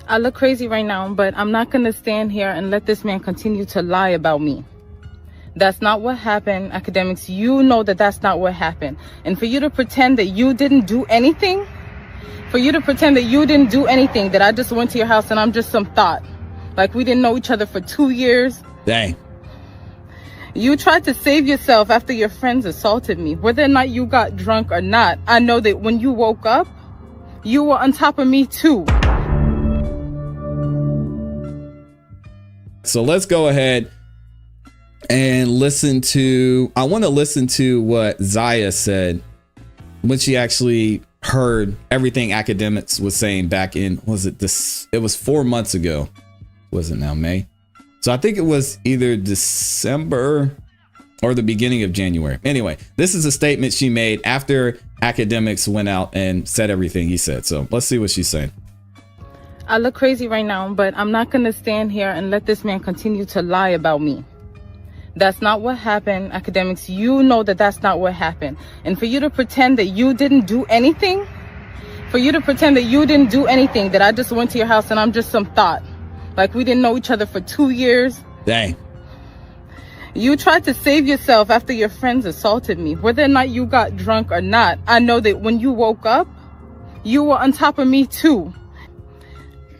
I look crazy right now, but I'm not going to stand here and let this man continue to lie about me. That's not what happened, Akademiks. You know that that's not what happened. And for you to pretend that you didn't do anything, that I just went to your house and I'm just some thought. Like we didn't know each other for 2 years. Dang. You tried to save yourself after your friends assaulted me. Whether or not you got drunk or not, I know that when you woke up, you were on top of me too. So let's go ahead and I want to listen to what Ziya said when she actually heard everything Akademiks was saying back in, it was 4 months ago. Was it now May? So I think it was either December or the beginning of January. Anyway, this is a statement she made after Akademiks went out and said everything he said. So let's see what she's saying. I look crazy right now, but I'm not going to stand here and let this man continue to lie about me. That's not what happened, Akademiks. You know that that's not what happened. And for you to pretend that you didn't do anything, that I just went to your house and I'm just some thought. Like we didn't know each other for 2 years. Dang. You tried to save yourself after your friends assaulted me. Whether or not you got drunk or not, I know that when you woke up, you were on top of me too.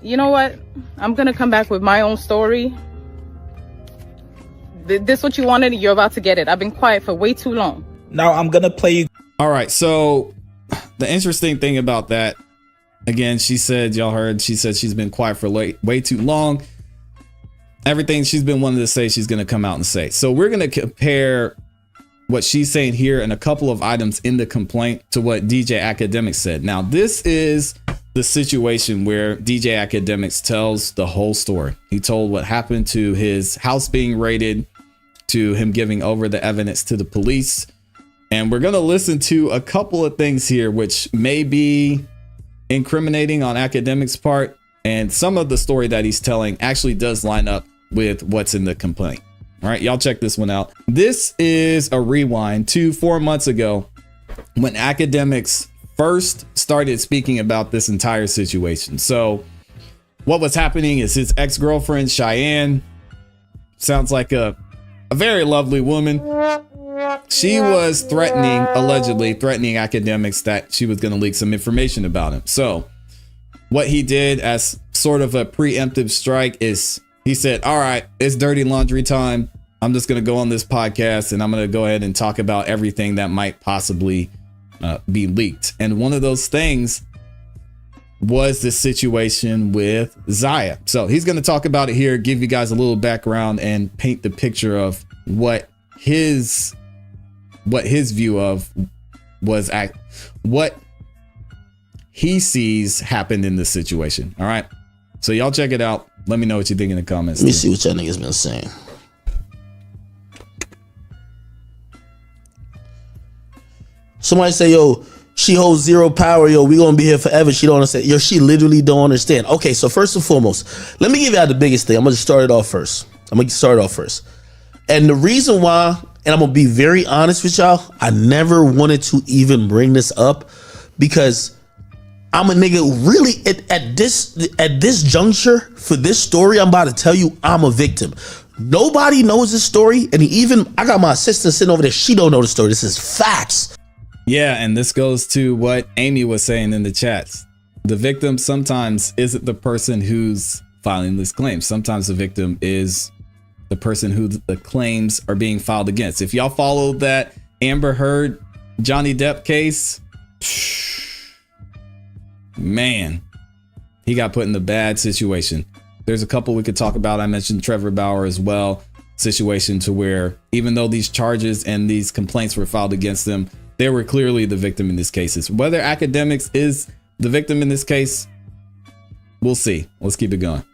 You know what? I'm going to come back with my own story. This what you wanted, you're about to get it. I've been quiet for way too long. Now I'm going to play you. All right. So the interesting thing about that, again, she said she's been quiet for way too long. Everything she's been wanting to say, she's going to come out and say. So we're going to compare what she's saying here and a couple of items in the complaint to what DJ Akademiks said. Now, this is the situation where DJ Akademiks tells the whole story. He told what happened to his house being raided, to him giving over the evidence to the police. And we're going to listen to a couple of things here, which may be incriminating on Akademiks' part. And some of the story that he's telling actually does line up with what's in the complaint. All right, y'all check this one out. This is a rewind to 4 months ago when Akademiks first started speaking about this entire situation. So what was happening is his ex-girlfriend, Cheyenne, sounds like a very lovely woman. She was allegedly threatening Akademiks that she was going to leak some information about him. So what he did as sort of a preemptive strike is he said, all right, it's dirty laundry time. I'm just going to go on this podcast and I'm going to go ahead and talk about everything that might possibly be leaked. And one of those things was the situation with Ziya. So he's going to talk about it here, give you guys a little background and paint the picture of what his view of was what he sees happened in this situation. All right. So y'all check it out. Let me know what you think in the comments. Let me see what y'all niggas been saying. Somebody say, yo, she holds zero power. Yo, we gonna be here forever. She don't understand. Yo, she literally don't understand. Okay, so first and foremost, let me give y'all the biggest thing. I'm gonna start it off first. And the reason why, and I'm gonna be very honest with y'all, I never wanted to even bring this up because I'm a nigga really at this juncture for this story I'm about to tell you, I'm a victim. Nobody knows this story, and I got my assistant sitting over there. She don't know the story. This is facts. Yeah, and this goes to what Amy was saying in the chats. The victim sometimes isn't the person who's filing this claim. Sometimes the victim is the person who the claims are being filed against. If y'all followed that Amber Heard Johnny Depp case, man, he got put in a bad situation. There's a couple we could talk about. I mentioned Trevor Bauer as well. Situation to where even though these charges and these complaints were filed against them, they were clearly the victim in these cases. Whether Akademiks is the victim in this case, we'll see. Let's keep it going.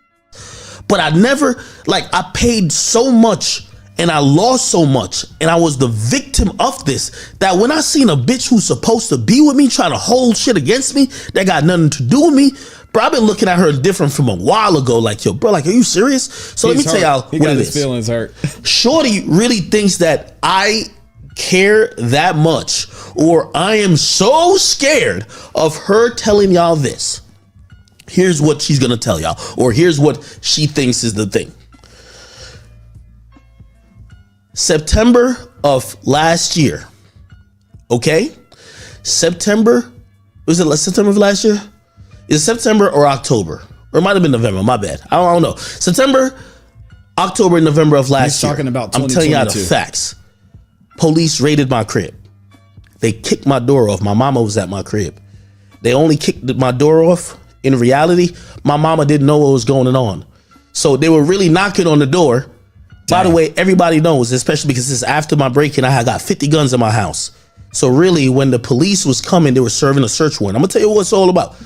But I paid so much and I lost so much and I was the victim of this that when I seen a bitch who's supposed to be with me trying to hold shit against me that got nothing to do with me, bro, I've been looking at her different from a while ago. Like, yo, bro, like, are you serious? So let me tell y'all what it is. His feelings hurt. Shorty really thinks that I care that much, or I am so scared of her telling y'all this. Here's what she's gonna tell y'all, or here's what she thinks is the thing. September of last year, okay? September, was it September of last year? Is it September or October? Or it might have been November, my bad. I don't know. September, October, and November of last year. Talking about I'm telling y'all the facts. Police raided my crib. They kicked my door off. My mama was at my crib. They only kicked my door off. In reality, my mama didn't know what was going on. So they were really knocking on the door. By the way, everybody knows, especially because this is after my break-in, I had got 50 guns in my house. So really, when the police was coming, they were serving a search warrant. I'm gonna tell you what it's all about.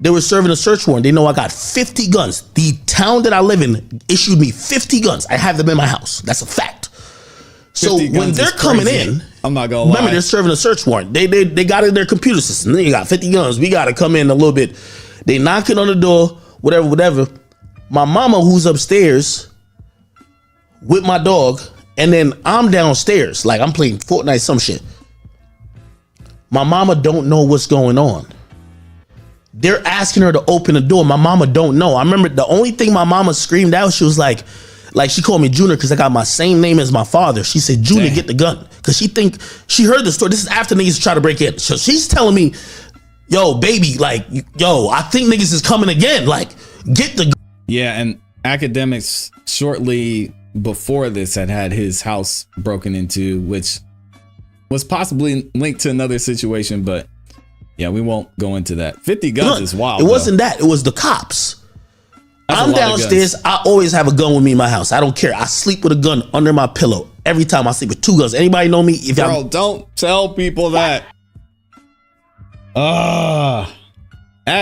They were serving a search warrant. They know I got 50 guns. The town that I live in issued me 50 guns. I have them in my house. That's a fact. So when they're coming in, I'm not gonna lie. Remember, they're serving a search warrant. They got in their computer system. They got 50 guns. We gotta come in a little bit. They knocking on the door, whatever. My mama, who's upstairs with my dog, and then I'm downstairs, like I'm playing Fortnite, some shit. My mama don't know what's going on. They're asking her to open the door. My mama don't know. I remember the only thing my mama screamed out, she was like she called me Junior because I got my same name as my father. She said, Junior, get the gun. Because she heard the story. This is after niggas try to break in. So she's telling me, yo, baby, like, yo, I think niggas is coming again. Like, get the gun. Yeah, and Akademiks shortly before this had his house broken into, which was possibly linked to another situation, but yeah, we won't go into that. 50 guns is wild. It wasn't that. It was the cops. That's I'm downstairs. I always have a gun with me in my house. I don't care. I sleep with a gun under my pillow. Every time I sleep with 2 guns. Anybody know me? If Bro, don't tell people that.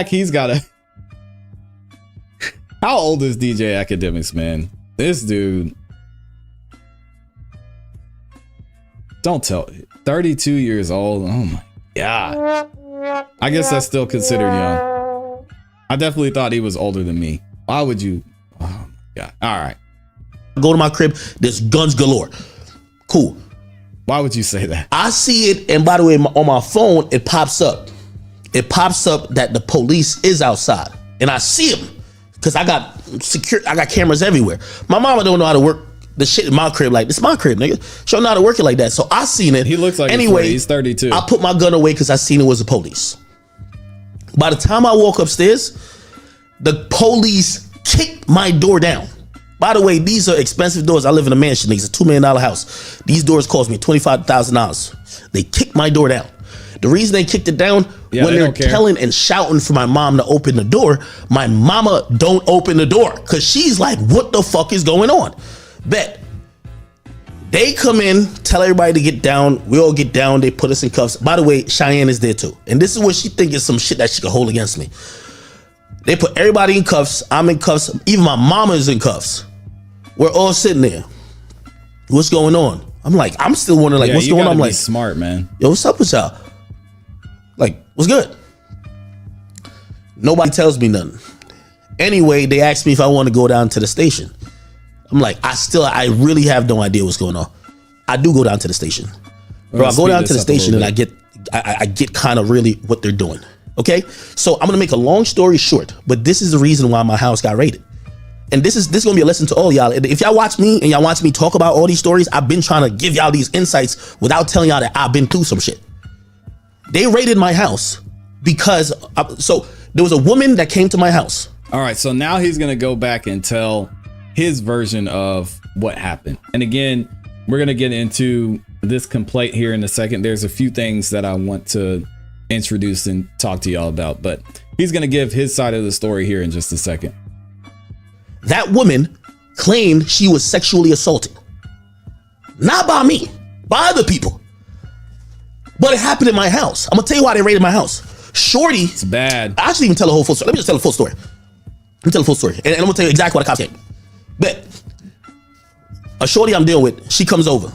He's got a... How old is DJ Akademiks, man? This dude... Don't tell... 32 years old. Oh my God. I guess that's still considered young. I definitely thought he was older than me. Why would you? Oh my God. All right. Go to my crib. There's guns galore. Cool. Why would you say that? I see it. And by the way, on my phone, it pops up. It pops up that the police is outside. And I see them. Because I got cameras everywhere. My mama don't know how to work the shit in my crib. Like, this is my crib, nigga. She don't know how to work it like that. So I seen it. He looks like anyway, he's 32. I put my gun away because I seen it was the police. By the time I walk upstairs, the police kicked my door down. By the way, these are expensive doors. I live in a mansion. It's a $2 million house. These doors cost me $25,000. They kicked my door down. The reason they kicked it down, when they're telling and shouting for my mom to open the door, my mama don't open the door because she's like, what the fuck is going on? Bet. They come in, tell everybody to get down. We all get down. They put us in cuffs. By the way, Cheyenne is there too. And this is what she thinks is some shit that she could hold against me. They put everybody in cuffs. I'm in cuffs. Even my mama is in cuffs. We're all sitting there. What's going on? I'm like, I'm still wondering, like, what's going on? I'm like, smart, man. Yo, what's up with y'all? Like, what's good? Nobody tells me nothing. Anyway, they asked me if I want to go down to the station. I'm like, I really have no idea what's going on. I do go down to the station. Bro, I go down to the station and I get kind of really what they're doing. Okay? So I'm gonna make a long story short, but this is the reason why my house got raided. And this is gonna be a lesson to all y'all. If y'all watch me and y'all watch me talk about all these stories, I've been trying to give y'all these insights without telling y'all that I've been through some shit. They raided my house because so there was a woman that came to my house. All right, so now he's gonna go back and tell his version of what happened. And again, we're gonna get into this complaint here in a second. There's a few things that I want to introduce and talk to y'all about, but he's gonna give his side of the story here in just a second. That woman claimed she was sexually assaulted. Not by me, by other people. But it happened in my house. I'm gonna tell you why they raided my house. Shorty. It's bad. I actually even tell a whole full story. Let me just tell a full story. Let me tell a full story. And I'm gonna tell you exactly why the cops came. But a shorty I'm dealing with, she comes over.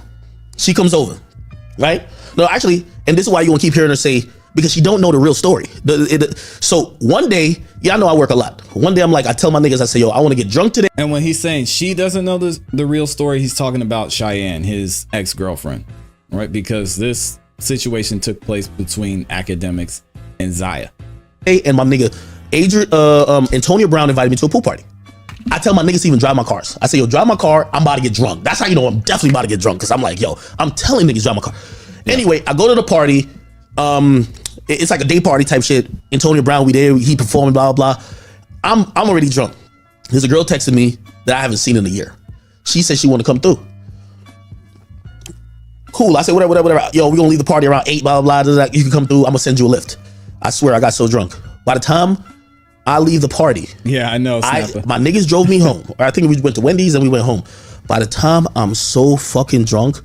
Right? No, actually, and this is why you want to keep hearing her say, because she don't know the real story. So one day, I know I work a lot. One day I'm like, I tell my niggas, I say, yo, I want to get drunk today. And when he's saying she doesn't know the real story, he's talking about Cheyenne, his ex-girlfriend, right? Because this situation took place between Akademiks and Ziya. And my nigga, Antonio Brown invited me to a pool party. I tell my niggas to even drive my cars. I say, yo, drive my car. I'm about to get drunk. That's how you know I'm definitely about to get drunk. Cause I'm like, yo, I'm telling niggas drive my car. Yeah. Anyway, I go to the party. It's like a day party type shit. Antonio Brown, we there. He performing, blah, blah, blah. I'm already drunk. There's a girl texting me that I haven't seen in a year. She said she want to come through. Cool. I said, whatever. Yo, we're gonna leave the party around 8, blah, blah, blah. You can come through. I'm gonna send you a lift. I swear I got so drunk. By the time I leave the party. Yeah, I know. My niggas drove me home. Or I think we went to Wendy's and we went home. By the time I'm so fucking drunk,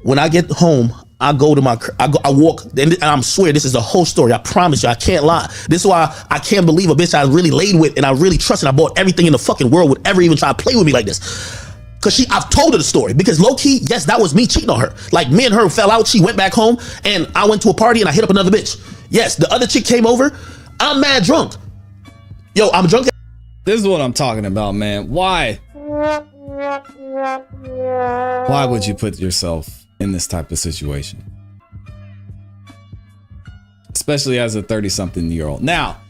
when I get home, I go to I walk, and I swear this is the whole story. I promise you, I can't lie. This is why I can't believe a bitch I really laid with and I really trust and I bought everything in the fucking world would ever even try to play with me like this. Cause I've told her the story. Because low key, yes, that was me cheating on her. Like me and her fell out. She went back home and I went to a party and I hit up another bitch. Yes, the other chick came over. I'm mad drunk. Yo, I'm drunk. This is what I'm talking about, man. Why would you put yourself in this type of situation? Especially as a 30-something-year-old. Now,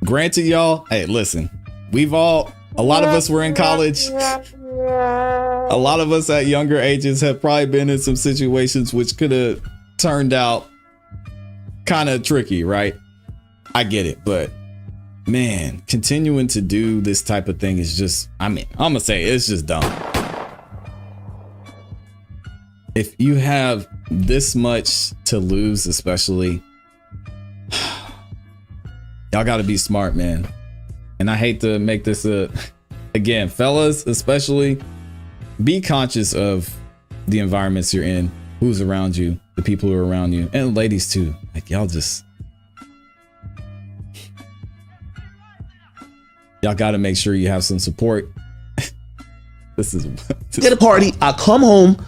granted, y'all, hey, listen, a lot of us were in college. A lot of us at younger ages have probably been in some situations which could have turned out kind of tricky, right? I get it, but man, continuing to do this type of thing is just, I'm gonna say it's just dumb. If you have this much to lose, especially, y'all gotta be smart, man. And I hate to make this again, fellas, especially, be conscious of the environments you're in, who's around you, the people who are around you, and ladies too. Like y'all gotta make sure you have some support. This at a party. I come home.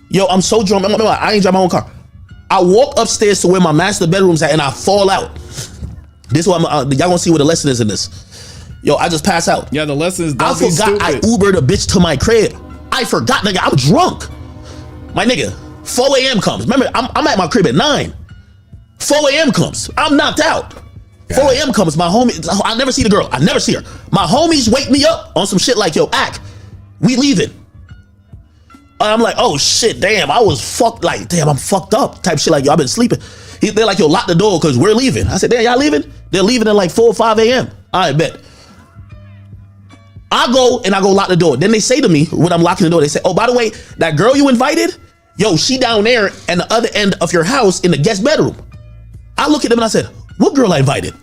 Yo, I'm so drunk. I ain't drive my own car. I walk upstairs to where my master bedroom's at and I fall out. This is what y'all gonna see what the lesson is in this. Yo, I just pass out. Yeah, the lesson is I forgot I Ubered a bitch to my crib. I forgot, nigga. I'm drunk. My nigga, 4 a.m. comes. Remember, I'm at my crib at 9. 4 a.m. comes. I'm knocked out. 4 a.m. comes. My homie, I never see the girl. I never see her. My homies wake me up on some shit like, yo, we leaving. I'm like, oh shit, damn, I was fucked. Like, damn, I'm fucked up. Type shit like, yo, I've been sleeping. They're like, yo, lock the door because we're leaving. I said, damn, y'all leaving? They're leaving at like 4 or 5 a.m. I bet. I go lock the door. Then they say to me when I'm locking the door, they say, oh, by the way, that girl you invited, yo, she down there at the other end of your house in the guest bedroom. I look at them and I said, what girl I invited?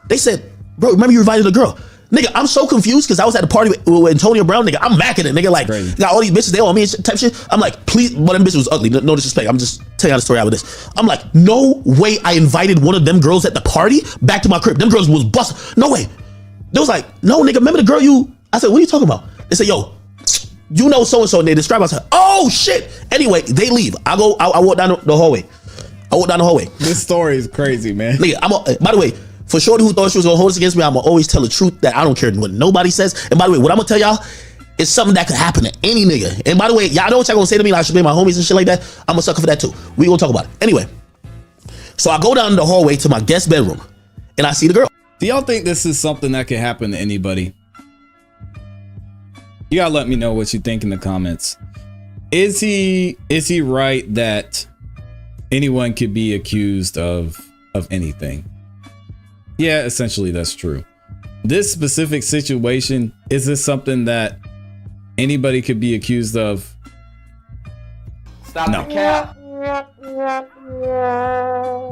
They said, bro, remember you invited a girl. Nigga, I'm so confused because I was at the party with Antonio Brown. Nigga, I'm macking it. Nigga, like, got all these bitches, they on me type shit. I'm like, please, one of them bitches was ugly. No disrespect. I'm just telling you the story out of this. I'm like, no way I invited one of them girls at the party back to my crib. Them girls was busting. No way. They was like, no, nigga, remember the girl you... I said, what are you talking about? They said, yo, you know so-and-so, and they describe us. Oh, shit. Anyway, they leave. I walk down the hallway. This story is crazy, man. Nigga, by the way, for shorty who thought she was going to hold this against me, I'm going to always tell the truth that I don't care what nobody says. And by the way, what I'm going to tell y'all is something that could happen to any nigga. And by the way, y'all know what y'all going to say to me? Like I should be my homies and shit like that. I'm a sucker for that too. We going to talk about it. Anyway, so I go down the hallway to my guest bedroom, and I see the girl. Do y'all think this is something that could happen to anybody? You gotta let me know what you think in the comments. Is he right that anyone could be accused of anything? Yeah, essentially that's true. This specific situation, is this something that anybody could be accused of? Stop the cap.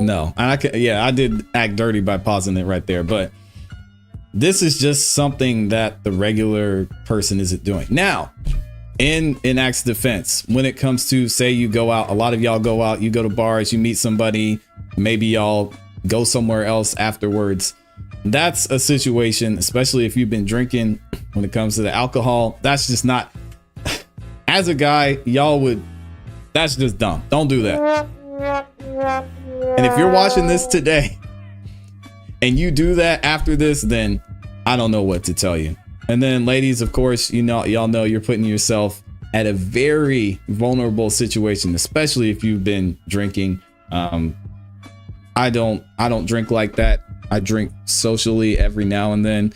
No, I did act dirty by pausing it right there, but this is just something that the regular person isn't doing. Now, in Act's defense, when it comes to, say you go out, a lot of y'all go out, you go to bars, you meet somebody, maybe y'all go somewhere else afterwards. That's a situation, especially if you've been drinking, when it comes to the alcohol, that's just not, as a guy, that's just dumb. Don't do that. And if you're watching this today and you do that after this, then I don't know what to tell you. And then ladies, of course, y'all know you're putting yourself at a very vulnerable situation, especially if you've been drinking. I don't drink like that. I drink socially every now and then.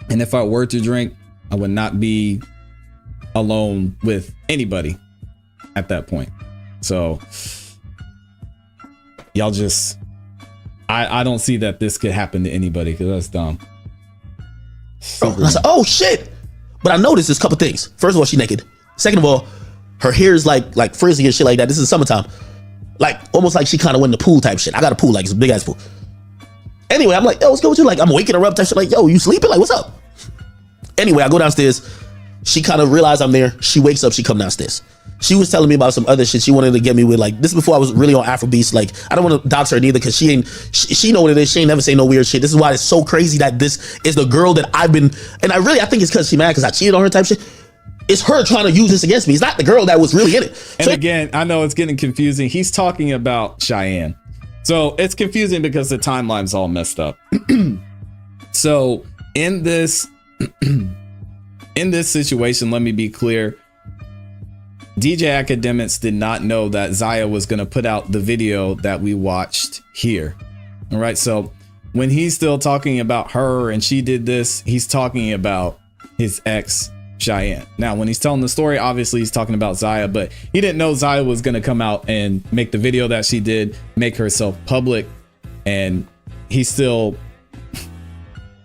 And if I were to drink, I would not be alone with anybody at that point. So y'all just, I don't see that this could happen to anybody, because that's dumb. I said, oh shit. But I noticed this couple things. First of all, she naked. Second of all, her hair is like frizzy and shit like that. This is summertime. Like almost like she kind of went in the pool type shit. I got a pool, like it's a big ass pool. Anyway, I'm like, yo, what's good with you? Like, I'm waking her up type shit. Like, yo, you sleeping? Like, what's up? Anyway, I go downstairs. She kind of realized I'm there. She wakes up. She come downstairs. She was telling me about some other shit she wanted to get me with. Like, this is before I was really on Afrobeats. Like, I don't want to dox her neither, because she know what it is. She ain't never say no weird shit. This is why it's so crazy that this is the girl that I've been, and I think it's because she mad because I cheated on her type shit. It's her trying to use this against me. It's not the girl that was really in it. And again, I know it's getting confusing. He's talking about Cheyenne. So it's confusing because the timeline's all messed up. So in this situation, let me be clear. DJ Akademiks did not know that Ziya was going to put out the video that we watched here. All right. So when he's still talking about her and she did this, he's talking about his ex Cheyenne. Now, when he's telling the story, obviously he's talking about Ziya, but he didn't know Ziya was going to come out and make the video that she did, make herself public, and he's still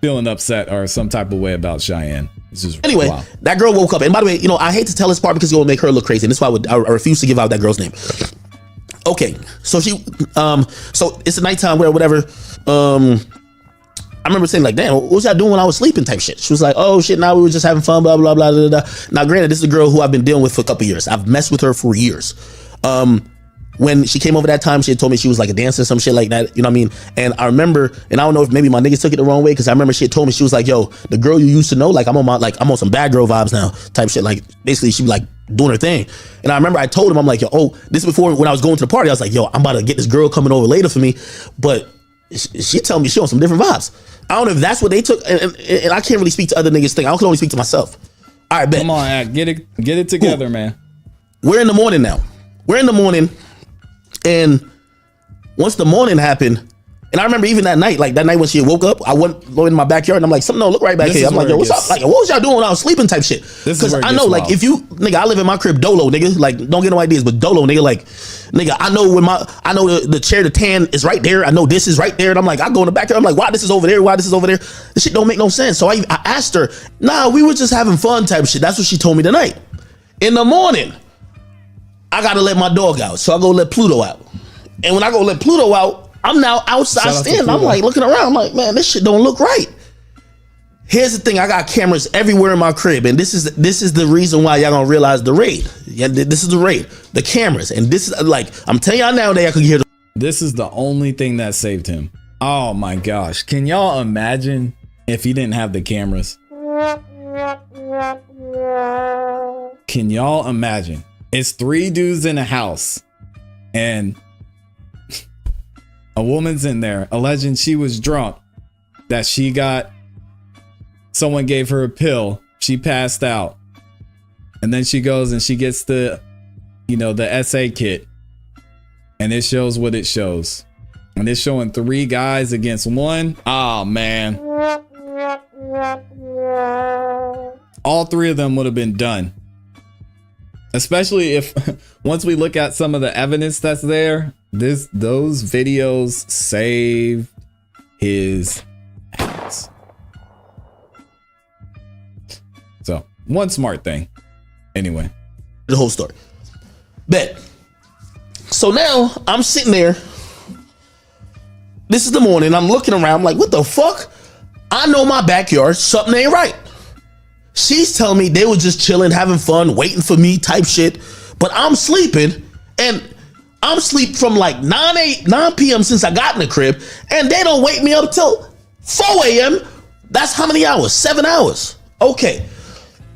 feeling upset or some type of way about Cheyenne. Anyway, wow. That girl woke up, and by the way, you know, I hate to tell this part because it will make her look crazy, and this is why I refuse to give out that girl's name. Okay, so she, so it's a nighttime where whatever. I remember saying like, damn, what was I doing when I was sleeping type shit. She was like, oh shit, now we were just having fun, blah, blah, blah, blah, blah. Now, granted, this is a girl who I've been dealing with for a couple years. I've messed with her for years. When she came over that time, she had told me she was like a dancer, some shit like that, you know what I mean? And I remember, and I don't know if maybe my niggas took it the wrong way, because I remember she had told me, she was like, yo, the girl you used to know, like I'm on some bad girl vibes now type shit. Like basically she was like doing her thing. And I remember I told him, I'm like, yo, oh, this is before when I was going to the party, I was like, yo, I'm about to get this girl coming over later for me. But she telling me she on some different vibes. I don't know if that's what they took, and I can't really speak to other niggas' thing. I can only speak to myself. All right, bet. Come on, Ak, get it together, cool. Man. We're in the morning now. And once the morning happened, and I remember even that night when she woke up, I went in my backyard and I'm like, something don't look right back here. I'm like, yo, what's up? Like, what was y'all doing when I was sleeping type shit? Because I know, like, if you, nigga, I live in my crib dolo, nigga. Like, don't get no ideas, but dolo, nigga. Like, nigga, I know the chair, the tan is right there. I know this is right there. And I'm like, I go in the backyard. I'm like, why this is over there? Why this is over there? This shit don't make no sense. So I asked her, nah, we were just having fun type shit. That's what she told me tonight. In the morning, I gotta let my dog out. So I go let Pluto out. And when I go let Pluto out, I'm now outside standing. I'm like looking around. I'm like, man, this shit don't look right. Here's the thing. I got cameras everywhere in my crib. And this is the reason why y'all gonna realize the raid. Yeah, this is the raid. The cameras. And this is like, I'm telling y'all now that I could hear the. This is the only thing that saved him. Oh my gosh. Can y'all imagine if he didn't have the cameras? Can y'all imagine? It's 3 dudes in a house and a woman's in there alleging she was drunk, that someone gave her a pill, she passed out, and then she goes and she gets the SA kit, and it shows what it shows, and it's showing 3 guys against 1. Oh man, all 3 of them would have been done. Especially if once we look at some of the evidence that's there, those videos saved his ass. So one smart thing. Anyway, the whole story. Bet. So now I'm sitting there. This is the morning. I'm looking around. I'm like, what the fuck? I know my backyard. Something ain't right. She's telling me they were just chilling, having fun, waiting for me type shit. But I'm sleeping, and I'm asleep from like 9 p.m. since I got in the crib, and they don't wake me up till 4 a.m. That's how many hours? 7 hours. Okay.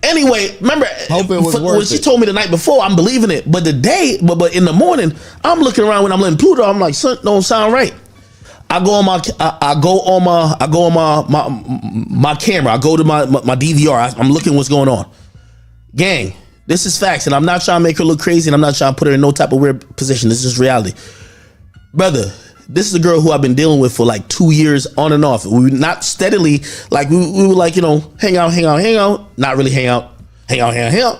Anyway, remember when she told me the night before, I'm believing it. But in the morning, I'm looking around when I'm letting Pluto. I'm like, something don't sound right. I go on my camera. I go to my DVR. I'm looking what's going on. Gang, this is facts, and I'm not trying to make her look crazy, and I'm not trying to put her in no type of weird position. This is reality. Brother, this is a girl who I've been dealing with for like 2 years on and off. We were not steadily, like we were like, you know, hang out, not really hang out,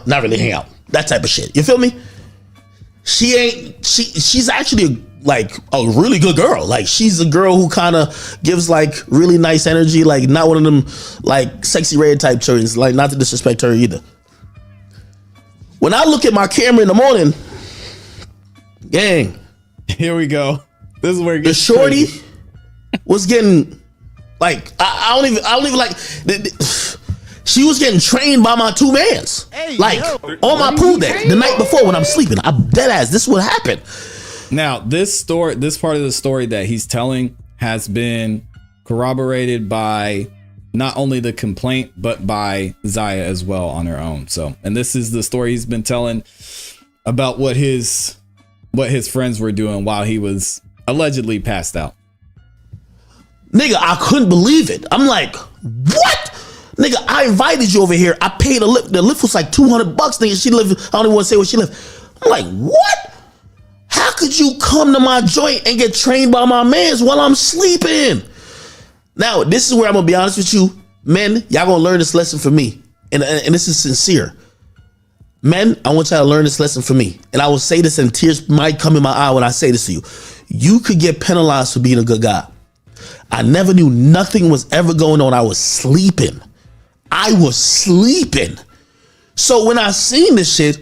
not really hang out. That type of shit. You feel me? She's actually like a really good girl. Like she's a girl who kind of gives like really nice energy, like not one of them like sexy red type turns, like not to disrespect her either. When I look at my camera in the morning, gang, here we go. This is where it the gets shorty crazy. was getting like I don't even like she was getting trained by my two mans, like on my pool deck the night before when I'm sleeping. I'm dead ass. This is what happened. Now, this part of the story that he's telling has been corroborated by not only the complaint, but by Ziya as well on her own. So, and this is the story he's been telling about what his friends were doing while he was allegedly passed out. Nigga, I couldn't believe it. I'm like, what? Nigga, I invited you over here. I paid a lift. The lift was like $200. Nigga, she lived, I don't even want to say where she lived. I'm like, what? How could you come to my joint and get trained by my mans while I'm sleeping? Now, this is where I'm going to be honest with you. Men, y'all going to learn this lesson from me. And this is sincere. Men, I want y'all to learn this lesson from me. And I will say this and tears might come in my eye when I say this to you. You could get penalized for being a good guy. I never knew nothing was ever going on. I was sleeping. So when I seen this shit,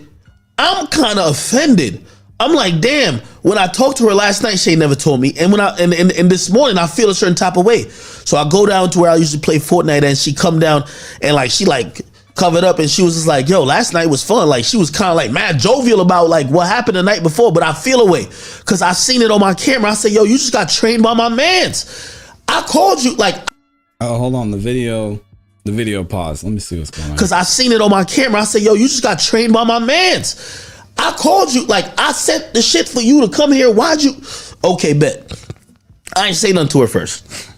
I'm kind of offended. I'm like, damn, when I talked to her last night, she ain't never told me. And when and this morning, I feel a certain type of way. So I go down to where I usually play Fortnite and she come down and like, she like covered up and she was just like, yo, last night was fun. Like she was kind of like mad jovial about like what happened the night before, but I feel away because I seen it on my camera. I said, yo, you just got trained by my mans. I called you like, oh, hold on. The video pause. Let me see what's going on. Because I seen it on my camera. I said, yo, you just got trained by my mans. I called you, like, I set the shit for you to come here. Why'd you? Okay, bet. I ain't say nothing to her first.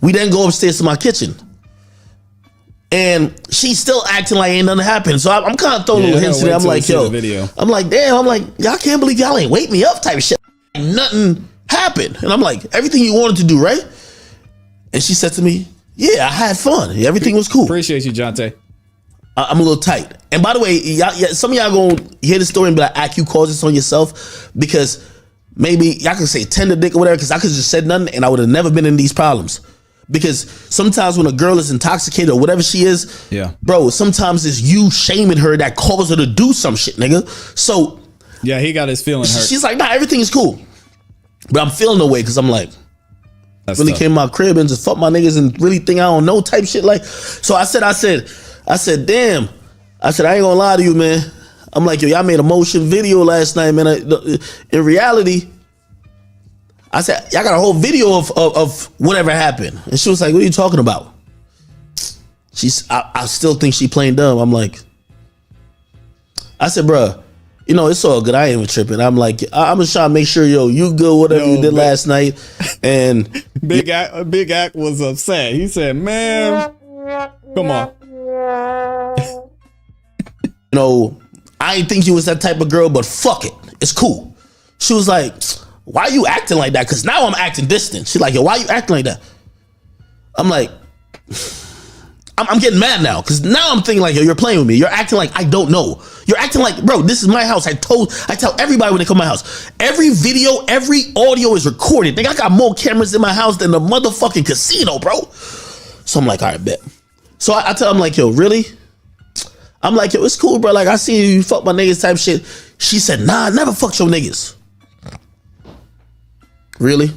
We then go upstairs to my kitchen. And she's still acting like ain't nothing happened. So I'm kind of throwing little hints to that. I'm like, yo, I'm like, damn, I'm like, y'all can't believe y'all ain't wake me up type of shit. Nothing happened. And I'm like, everything you wanted to do, right? And she said to me, yeah, I had fun. Everything was cool. Appreciate you, Jonte. I'm a little tight. And by the way, some of y'all gonna hear the story and be like, IQ caused this on yourself, because maybe y'all can say tender dick or whatever, because I could just said nothing and I would have never been in these problems. Because sometimes when a girl is intoxicated or whatever she is, yeah, bro, sometimes it's you shaming her that causes her to do some shit, nigga. So yeah, he got his feeling hurt. She's like, nah, everything is cool. But I'm feeling away because I'm like, that's really tough. Came to my crib and just fuck my niggas and really think I don't know type shit. Like, so I said, damn. I said, I ain't gonna lie to you, man. I'm like, yo, y'all made a motion video last night, man. In reality, I said, y'all got a whole video of whatever happened. And she was like, what are you talking about? I still think she playing dumb. I'm like, I said, bruh, you know, it's all good. I ain't even tripping. I'm like, I'm just trying to make sure, yo, you good, whatever you did last night. And Big Act was upset. He said, man, come on. You know, I ain't think you was that type of girl, but fuck it. It's cool. She was like, why you acting like that? Because now I'm acting distant. She's like, yo, why you acting like that? I'm like, I'm getting mad now, because now I'm thinking like, yo, you're playing with me. You're acting like I don't know. You're acting like, bro, this is my house. I tell everybody when they come to my house. Every video, every audio is recorded. Nigga, I got more cameras in my house than the motherfucking casino, bro. So I'm like, all right, bet. So I tell him like, yo, really? I'm like, yo, it's cool, bro. Like, I see you fuck my niggas type shit. She said, nah, I never fucked your niggas. Really?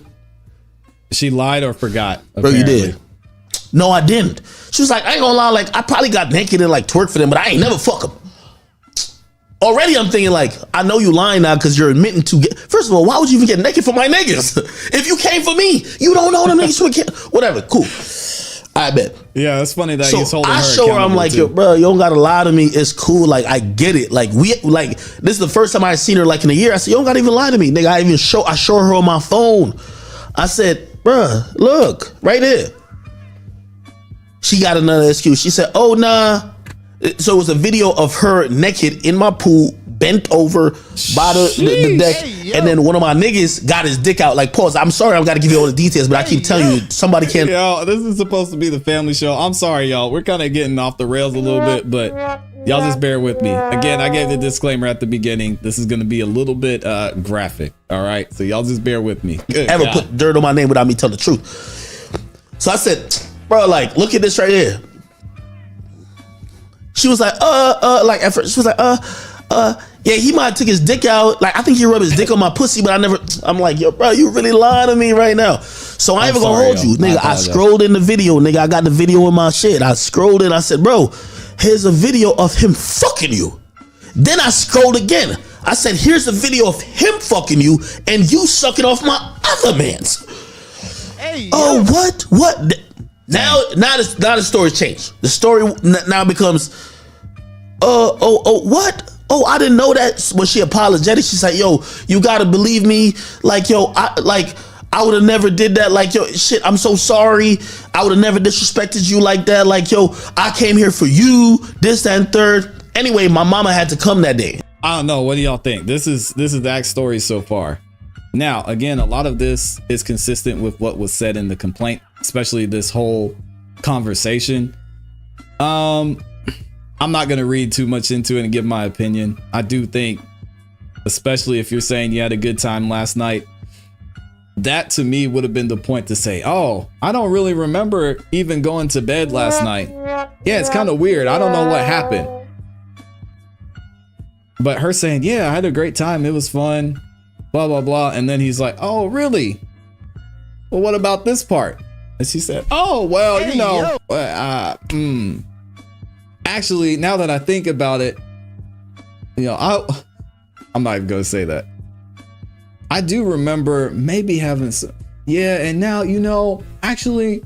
She lied or forgot? Bro, you did. No, I didn't. She was like, I ain't gonna lie, like, I probably got naked and like twerk for them, but I ain't never fuck them. Already I'm thinking like, I know you lying now because you're admitting to get. First of all, why would you even get naked for my niggas? If you came for me, you don't know them niggas. Whatever, cool. I bet. Yeah, it's funny that he's holding her. I show her, I'm like, yo, bro, you don't gotta lie to me. It's cool. Like, I get it. Like, this is the first time I seen her like in a year. I said, you don't gotta even lie to me, nigga. I show her on my phone. I said, bro, look, right there. She got another excuse. She said, oh, nah. So it was a video of her naked in my pool, bent over by the deck, and then one of my niggas got his dick out. Like, pause. I'm sorry, I've got to give you all the details, but I keep telling you, somebody can't. Yo, this is supposed to be the family show. I'm sorry, y'all. We're kind of getting off the rails a little bit, but y'all just bear with me. Again, I gave the disclaimer at the beginning. This is going to be a little bit graphic. All right, so y'all just bear with me. Good ever God. put dirt on my name without me telling the truth. So I said, bro, like, look at this right here. She was like, like at first she was like, yeah, he might have took his dick out. Like, I think he rubbed his dick on my pussy, but I'm like, yo, bro, you really lying to me right now. So I ain't even gonna hold you, nigga. I scrolled in the video, nigga. I got the video in my shit. I scrolled in, I said, bro, here's a video of him fucking you. Then I scrolled again. I said, here's a video of him fucking you and you sucking off my other man's. Hey, oh, what? Now the story's changed. The story now becomes, what? Oh, I didn't know that. When she apologetic, she's like, yo, you gotta believe me. Like, yo, I would have never did that. Like, yo, shit, I'm so sorry. I would have never disrespected you like that. Like, yo, I came here for you, this, that, and third. Anyway, my mama had to come that day. I don't know. What do y'all think? This is the story so far. Now, again, a lot of this is consistent with what was said in the complaint, especially this whole conversation. I'm not going to read too much into it and give my opinion. I do think, especially if you're saying you had a good time last night, that to me would have been the point to say, oh, I don't really remember even going to bed last night. Yeah, it's kind of weird. I don't know what happened. But her saying, yeah, I had a great time. It was fun. Blah, blah, blah. And then he's like, oh, really? Well, what about this part? And she said, oh, well, you know, actually, now that I think about it, you know, I'm not even going to say that. I do remember maybe having some, yeah. And now, you know, actually,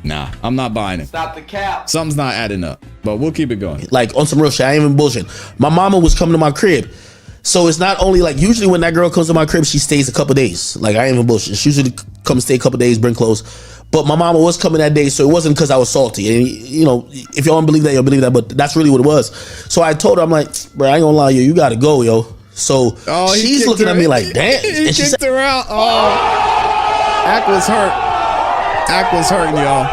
nah, I'm not buying it. Stop the cap. Something's not adding up, but we'll keep it going. Like, on some real shit, I ain't even bullshitting. My mama was coming to my crib. So it's not only like, usually when that girl comes to my crib, she stays a couple days. Like, I ain't even bullshit. She usually come stay a couple days, bring clothes. But my mama was coming that day, so it wasn't because I was salty. And, you know, if y'all don't believe that, you'll believe that. But that's really what it was. So I told her, I'm like, bro, I ain't gonna lie, you gotta go, yo. So she's looking at me like, damn. He and she kicked said, her out. Oh, Ack was hurt. Ack was hurting, y'all.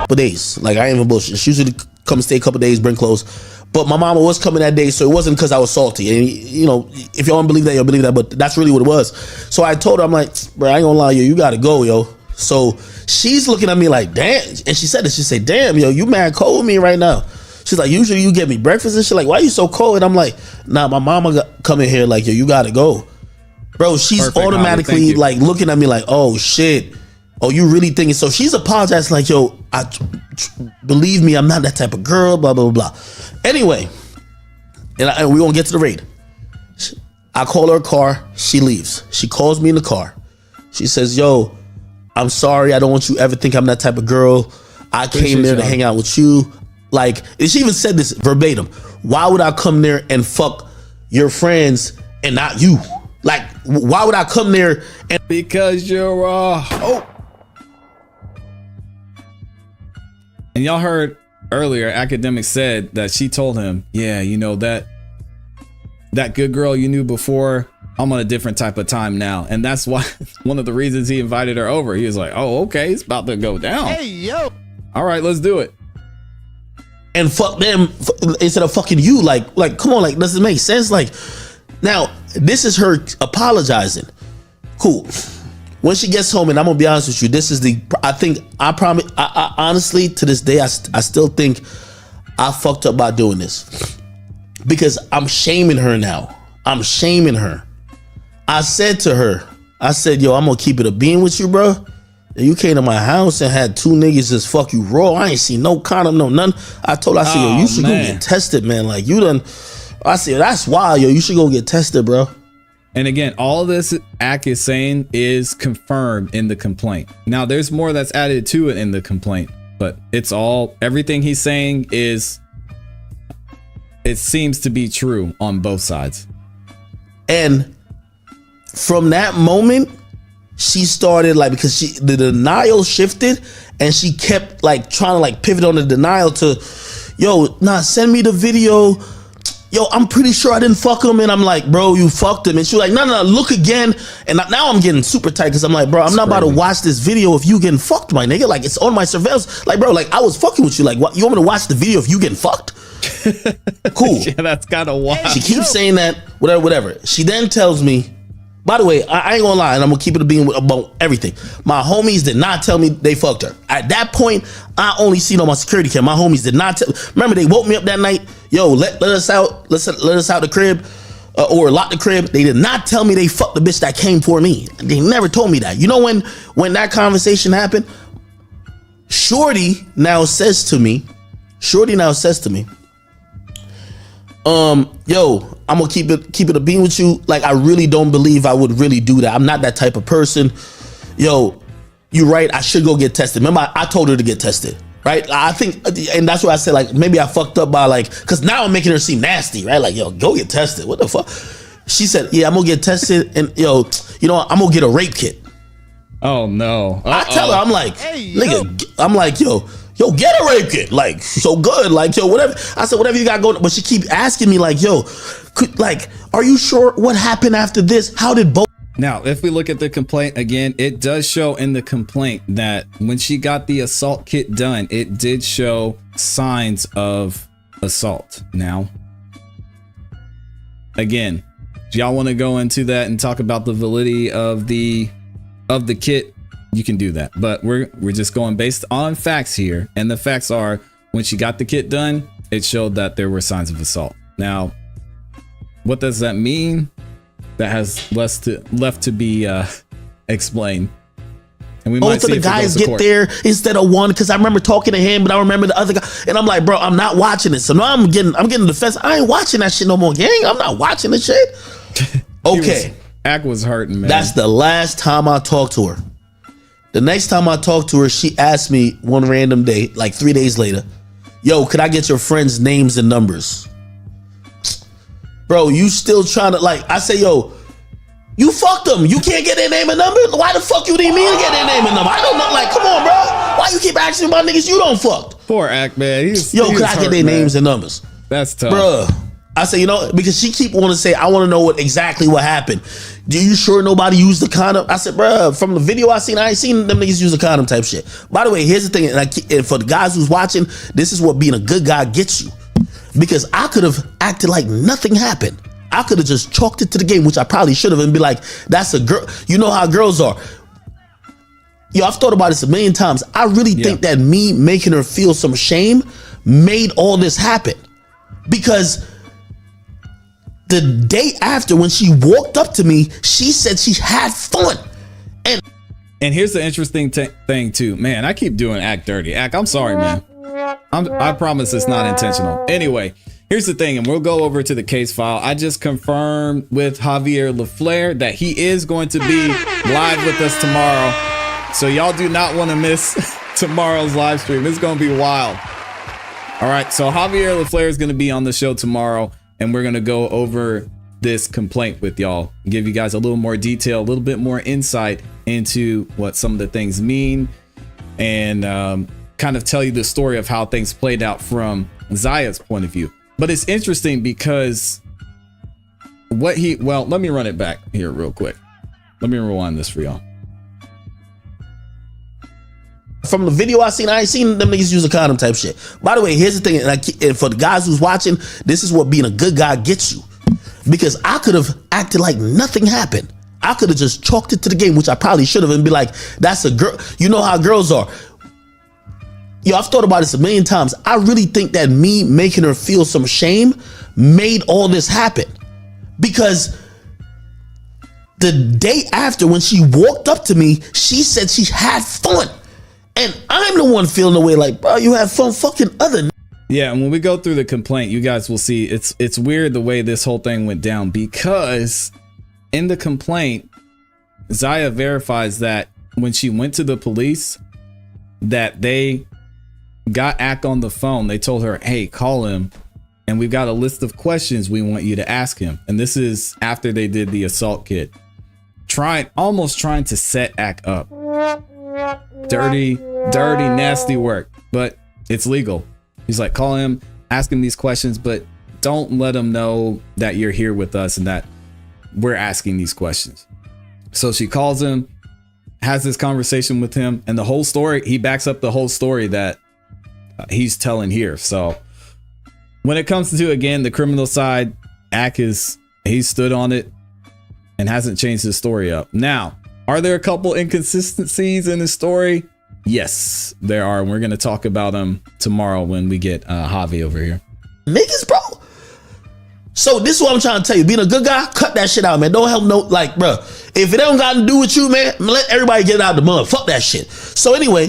Couple days. Like, I ain't even bullshit. She usually come stay a couple days, bring clothes. But my mama was coming that day, so it wasn't because I was salty. And, you know, if y'all don't believe that, you'll believe that. But that's really what it was. So I told her, I'm like, bro, I ain't gonna lie, you gotta go, yo. So she's looking at me like, damn. And she said this. She said, damn, yo, you mad cold with me right now. She's like, usually you get me breakfast and shit. Like, why you so cold? And I'm like, nah, my mama coming here like, yo, you gotta go. Bro, she's Perfect, automatically like looking at me like, oh shit. Oh, you really thinking? So she's apologizing like, yo, believe me, I'm not that type of girl, blah, blah, blah. Anyway, and we gonna get to the raid. I call her a car. She leaves. She calls me in the car. She says, yo, I'm sorry. I don't want you ever think I'm that type of girl. I came there to hang out with you. Like, and she even said this verbatim. Why would I come there and fuck your friends and not you? Like, why would I come there and... Because you're a hoe. And y'all heard earlier, Akademiks said that she told him, yeah, you know, that good girl you knew before, I'm on a different type of time now. And that's why, one of the reasons he invited her over. He was like, oh, okay, it's about to go down. Hey, yo. All right, let's do it. And fuck them instead of fucking you. Like, come on, like, does it make sense? Like, now, this is her apologizing. Cool. When she gets home, and I'm gonna be honest with you, this is I honestly, to this day, I still think I fucked up by doing this. Because I'm shaming her now. I'm shaming her. I said to her, yo, I'm gonna keep it a bean with you, bro. You came to my house and had two niggas just fuck you raw. I ain't seen no condom, no none. I told her, I said, yo, you should go get tested, man. Like, you done. I said, that's wild, yo. You should go get tested, bro. And again, all this Ack is saying is confirmed in the complaint. Now, there's more that's added to it in the complaint, but it's all, everything he's saying is, it seems to be true on both sides. And from that moment, she started like, because the denial shifted and she kept like trying to like pivot on the denial to, yo, nah, send me the video. yo, I'm pretty sure I didn't fuck him. And I'm like, bro, you fucked him. And she's like, no, look again. And now I'm getting super tight because I'm like, bro, I'm not about to watch this video if you getting fucked, my nigga. Like, it's on my surveillance. Like, bro, like, I was fucking with you. Like, what? You want me to watch the video if you getting fucked? Cool. Yeah, that's kind of wild. She keeps saying that, whatever. She then tells me, by the way, I ain't gonna lie, and I'm gonna keep it a being about everything. My homies did not tell me they fucked her. At that point, I only seen on my security cam. My homies did not tell. Remember, they woke me up that night. Yo, let us out. Let us out the crib, or lock the crib. They did not tell me they fucked the bitch that came for me. They never told me that. You know when that conversation happened, Shorty now says to me, yo, I'm gonna keep it a beam with you. Like, I really don't believe I would really do that. I'm not that type of person. Yo, you're right. I should go get tested. Remember, I told her to get tested, right? I think, and that's why I said, like, maybe I fucked up by, like, because now I'm making her seem nasty, right? Like, yo, go get tested. What the fuck? She said, yeah, I'm gonna get tested, and yo, you know what? I'm gonna get a rape kit. Oh no! I tell her, I'm like, nigga, I'm like, yo, get a rape kit. Like, so good. Like, yo, whatever. I said, whatever you got going. But she keep asking me, like, yo, are you sure what happened after this? How did both? Now, if we look at the complaint again, it does show in the complaint that when she got the assault kit done, it did show signs of assault. Now, again, do y'all want to go into that and talk about the validity of the kit? You can do that, but we're just going based on facts here, and the facts are when she got the kit done, it showed that there were signs of assault. Now, what does that mean? That has left to be explained. And we might both of the guys get there instead of one, because I remember talking to him, but I remember the other guy, and I'm like, bro, I'm not watching this. So now I'm getting defense. I ain't watching that shit no more, gang. I'm not watching this shit. Okay, Ack was hurting, man. That's the last time I talked to her. The next time I talked to her, she asked me one random day, like 3 days later, yo, could I get your friends' names and numbers? Bro, you still trying to, like, I say, yo, you fucked them. You can't get their name and number? Why the fuck you need me to get their name and number? I don't know, like, come on, bro. Why you keep asking about niggas you don't fucked? Poor Ack, man. Could I get their names and numbers? That's tough. Bruh. I say, you know, because she keep wanting to say, I want to know exactly what happened. Do you sure nobody used the condom? I said, bruh, from the video I ain't seen them niggas use a condom type shit. By the way, here's the thing, and for the guys who's watching, this is what being a good guy gets you. Because I could have acted like nothing happened. I could have just chalked it to the game, which I probably should have, and be like, that's a girl. You know how girls are. Yo, I've thought about this a million times. I really think that me making her feel some shame made all this happen. Because the day after, when she walked up to me, she said she had fun. And here's the interesting thing too, man. I keep doing Ack dirty. Ack, I'm sorry, man. I promise it's not intentional. Anyway, here's the thing, and we'll go over to the case file. I just confirmed with Javier LaFleur that he is going to be live with us tomorrow. So y'all do not want to miss tomorrow's live stream. It's going to be wild. All right, so Javier LaFleur is going to be on the show tomorrow, and we're going to go over this complaint with y'all, give you guys a little more detail, a little bit more insight into what some of the things mean, and kind of tell you the story of how things played out from Ziya's point of view. But it's interesting because let me run it back here real quick. Let me rewind this for y'all. From the video I ain't seen them niggas use a condom type shit. By the way, here's the thing, and for the guys who's watching, this is what being a good guy gets you. Because I could have acted like nothing happened. I could have just chalked it to the game, which I probably should have, and be like, that's a girl. You know how girls are. Yo, I've thought about this a million times. I really think that me making her feel some shame made all this happen. Because the day after, when she walked up to me, she said she had fun. And I'm the one feeling the way like, bro, you had fun fucking other. Yeah, and when we go through the complaint, you guys will see it's weird the way this whole thing went down, because in the complaint, Ziya verifies that when she went to the police, that they got Ack on the phone. They told her, hey, call him, and we've got a list of questions we want you to ask him. And this is after they did the assault kit, almost trying to set Ack up. Dirty, nasty work, but it's legal. He's like, call him, ask him these questions, but don't let him know that you're here with us and that we're asking these questions. So she calls him, has this conversation with him, and the whole story, he backs up the whole story that he's telling here. So when it comes to, again, the criminal side, he stood on it and hasn't changed his story up. Now, are there a couple inconsistencies in his story? Yes, there are. And we're going to talk about them tomorrow when we get Javi over here. Niggas, bro. So this is what I'm trying to tell you. Being a good guy, cut that shit out, man. Don't help no, like, bro. If it don't got to do with you, man, let everybody get out the mud. Fuck that shit. So anyway,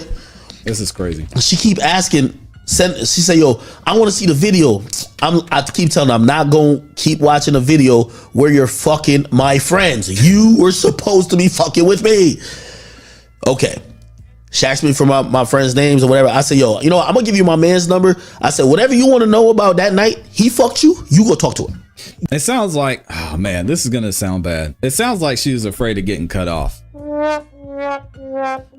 this is crazy. She keep asking. She say, yo, I want to see the video. I keep telling her I'm not going to keep watching a video where you're fucking my friends. You were supposed to be fucking with me. Okay. She asked me for my friends' names or whatever. I said, yo, you know what? I'm going to give you my man's number. I said, whatever you want to know about that night, he fucked you, you go talk to him. It sounds like, oh man, this is going to sound bad. It sounds like she was afraid of getting cut off.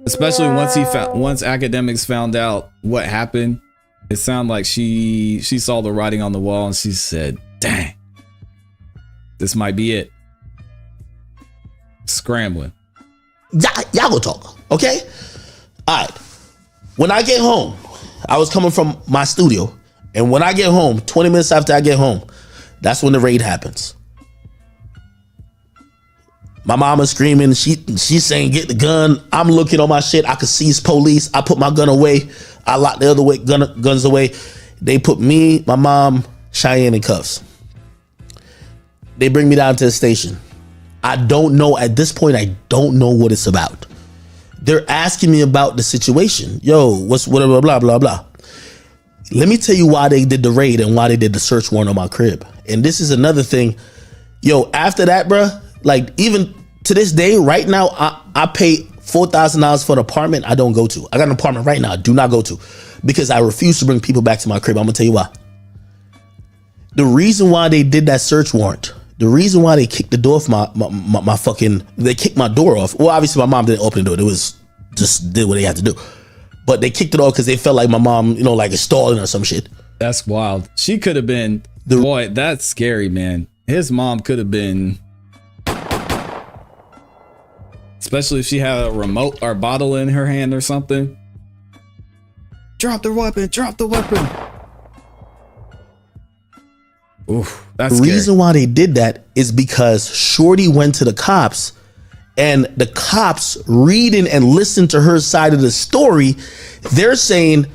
Especially once Akademiks found out what happened. It sounded like she saw the writing on the wall and she said, dang, this might be it. Scrambling. Y'all go talk, okay? All right. When I get home, I was coming from my studio, and when I get home, 20 minutes after I get home, that's when the raid happens. My mama's screaming. She's saying, get the gun. I'm looking on my shit. I could see it's police. I put my gun away. I locked the other way, guns away. They put me, my mom, Cheyenne in cuffs. They bring me down to the station. I don't know. At this point, I don't know what it's about. They're asking me about the situation. Yo, what's whatever, blah, blah, blah. Let me tell you why they did the raid and why they did the search warrant on my crib. And this is another thing. Yo, after that, bruh, like even to this day, right now, I pay $4,000 for an apartment I don't go to. I got an apartment right now I do not go to because I refuse to bring people back to my crib. I'm gonna tell you why. The reason why they did that search warrant, the reason why they kicked the door off they kicked my door off. Well, obviously my mom didn't open the door. It was just did what they had to do. But they kicked it off because they felt like my mom, you know, like is stalling or some shit. That's wild. She could have been, boy, that's scary, man. His mom could have been, especially if she had a remote or bottle in her hand or something. Drop the weapon, drop the weapon. Oof, that's scary. The reason why they did that is because Shorty went to the cops and the cops reading and listening to her side of the story. They're saying,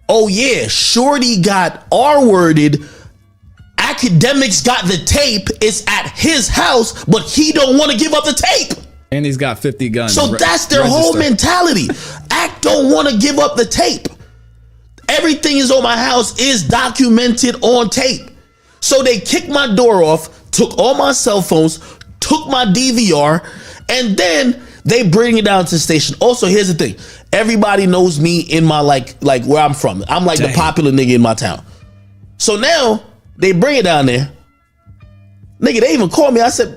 oh yeah, Shorty got R-worded. Akademiks got the tape. It's at his house, but he don't want to give up the tape. And he's got 50 guns. So that's their whole mentality. Ak don't want to give up the tape. Everything is on my house is documented on tape. So they kicked my door off, took all my cell phones, took my DVR, and then they bring it down to the station. Also, here's the thing. Everybody knows me in my like where I'm from. I'm like the popular nigga in my town. So now they bring it down there. Nigga, they even called me. I said,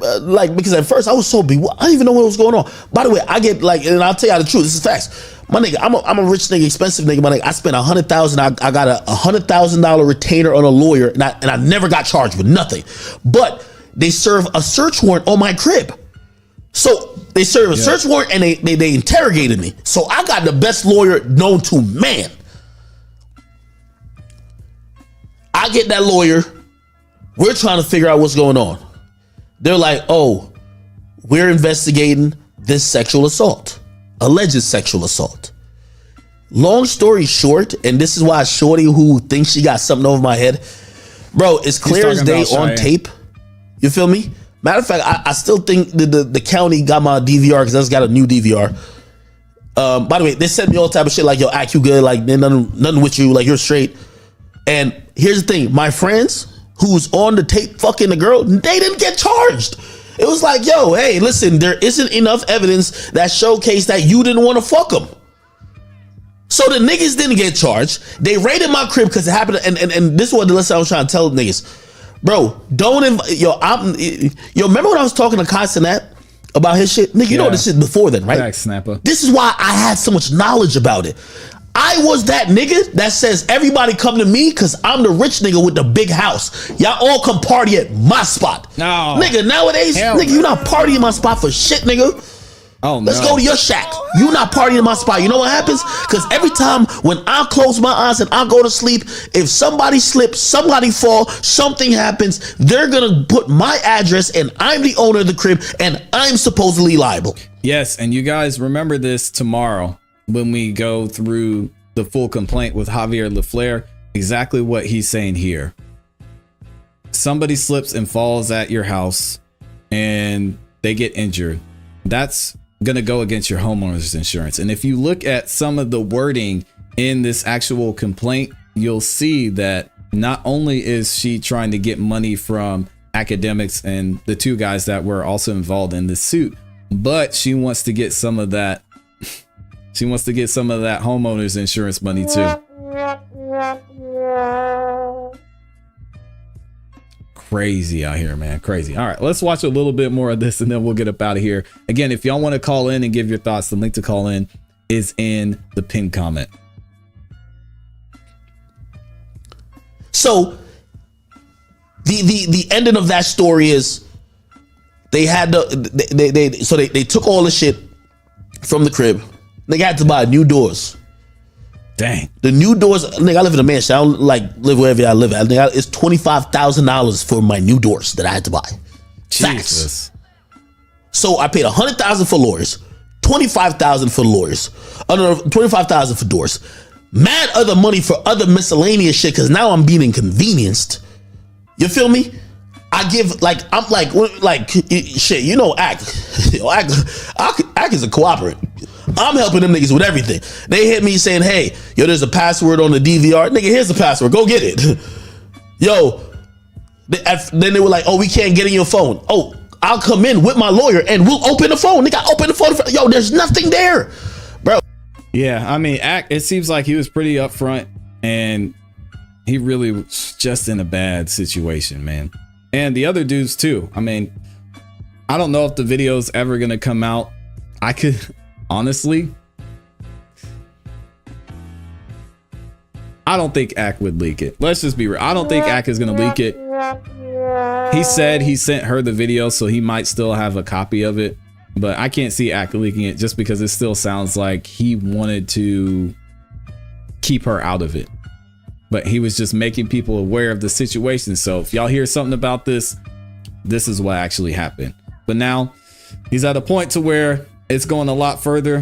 because at first I was so bewildered. I didn't even know what was going on. By the way, I get and I'll tell you the truth. This is facts. My nigga, I'm a rich nigga, expensive nigga. My nigga, I spent $100,000. I got a $100,000 retainer on a lawyer, and I never got charged with nothing. But they serve a search warrant on my crib. So they serve a search warrant and they interrogated me. So I got the best lawyer known to man. I get that lawyer. We're trying to figure out what's going on. They're like, oh, we're investigating this sexual assault, alleged sexual assault. Long story short, and this is why Shorty, who thinks she got something over my head, bro, it's clear as day on tape. You feel me? Matter of fact, I still think the county got my DVR because I just got a new DVR. By the way, they sent me all type of shit like, yo, act you good, like nothing with you, like you're straight. And here's the thing, my friends who's on the tape fucking the girl, they didn't get charged. It was like, yo, hey, listen, there isn't enough evidence that showcased that you didn't want to fuck them. So the niggas didn't get charged. They raided my crib because it happened. And this is what the lesson I was trying to tell niggas. Bro, remember when I was talking to Constantine about his shit? Nigga, you know this shit before then, right? Back snapper. This is why I had so much knowledge about it. I was that nigga that says everybody come to me because I'm the rich nigga with the big house. Y'all all come party at my spot. No. Nigga, nowadays, Hell nigga, you not partying my spot for shit, nigga. Oh, no. Let's go to your shack. You not partying in my spot. You know what happens? Because every time when I close my eyes and I go to sleep, if somebody slips, somebody fall, something happens, they're going to put my address and I'm the owner of the crib and I'm supposedly liable. Yes, and you guys remember this tomorrow when we go through the full complaint with Javier LaFleur, exactly what he's saying here. Somebody slips and falls at your house and they get injured. That's going to go against your homeowner's insurance. And if you look at some of the wording in this actual complaint, you'll see that not only is she trying to get money from Akademiks and the two guys that were also involved in this suit, but she wants to get some of that. She wants to get some of that homeowner's insurance money too. Crazy out here, man. Crazy. All right, let's watch a little bit more of this and then we'll get up out of here. Again, if y'all want to call in and give your thoughts, the link to call in is in the pinned comment. So the ending of that story is they had they took all the shit from the crib. They had to buy new doors. Dang. The new doors, nigga, I live in a mansion. I don't like live wherever I live at. Nigga, it's $25,000 for my new doors that I had to buy. Jesus. Facts. So I paid $100,000 for lawyers, $25,000 for lawyers, another $25,000 for doors. Mad other money for other miscellaneous shit because now I'm being inconvenienced. You feel me? I give I'm like shit. You know, Ack is a cooperative. I'm helping them niggas with everything. They hit me saying, hey, yo, there's a password on the DVR. Nigga, here's the password. Go get it. Yo. Then they were like, oh, we can't get in your phone. Oh, I'll come in with my lawyer and we'll open the phone. Nigga, open the phone. Yo, there's nothing there. Bro. Yeah, I mean, it seems like he was pretty upfront and he really was just in a bad situation, man. And the other dudes too. I mean, I don't know if the video's ever going to come out. I could... Honestly, I don't think Ack would leak it. Let's just be real. I don't think Ack is going to leak it. He said he sent her the video, so he might still have a copy of it. But I can't see Ack leaking it just because it still sounds like he wanted to keep her out of it. But he was just making people aware of the situation. So if y'all hear something about this, this is what actually happened. But now he's at a point to where it's going a lot further